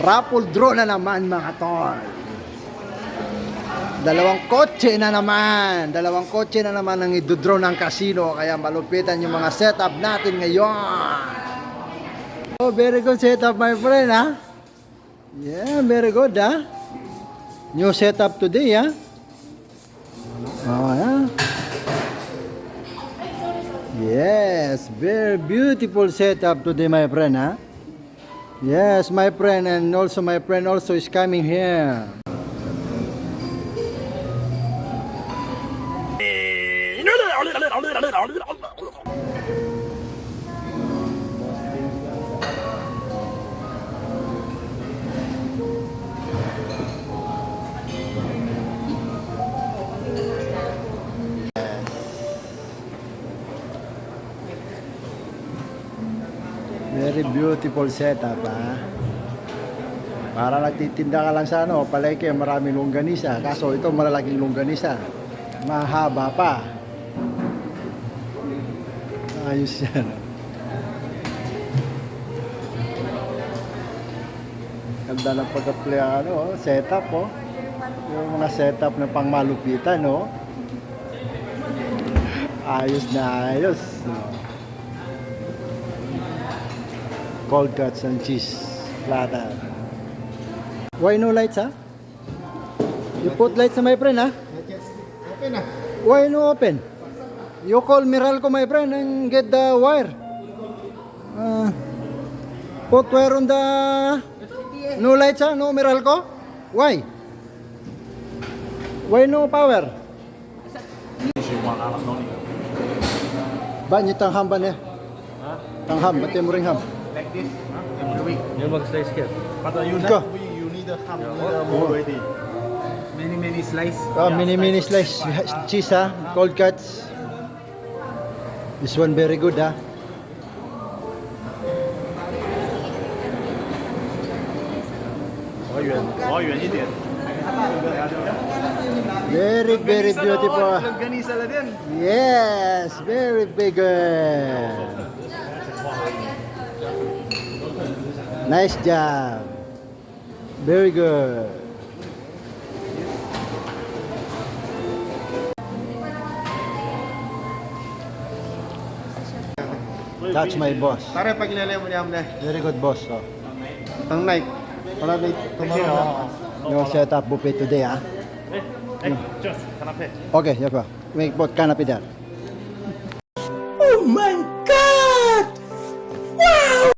Raffle draw na naman mga tol. Dalawang kotse na naman ang idodraw ng casino, kaya malupitan yung mga setup natin ngayon. Oh, very good setup my friend, ha? Yeah, very good, ha? New setup today, ha? Oh, yeah. Yes, very beautiful setup today my friend, ha? Yes, my friend, and also my friend also is coming here. Very beautiful setup, ha? Para nagtitinda ka lang sa palengke, maraming longganisa. Kaso ito malalaking longganisa. Mahaba pa. Ayos yan. Ganda ng pag-play setup, oh. Yung mga setup na pangmalupitan, oh. Ayos na ayos. Cold cuts and cheese platter. Why no lights, ha? You put lights, my friend, ha? Open na. Why no open? You call Meralco, my friend, and get the wire. Put wire on the... No lights, ha? No Meralco? Why? Why no power? Ba, niyo tangham ba niya? Tangham, ba't yung ring ham? Like this, every week. You mag-slice ka. But you Go. need the ham, more ready. Many slice. Oh, mini slice cheese, ha? Cold cuts. This one very good, ha? Very beautiful. Yes, very big. Nice job. Very good. That's my boss. Tara, pag ilalay mo niya na. Very good boss. Oh. Ang night. Para night tomorrow. No setup buffet today, ha? Hey, just canapé. Okay, yeah, go. Make both canopy there.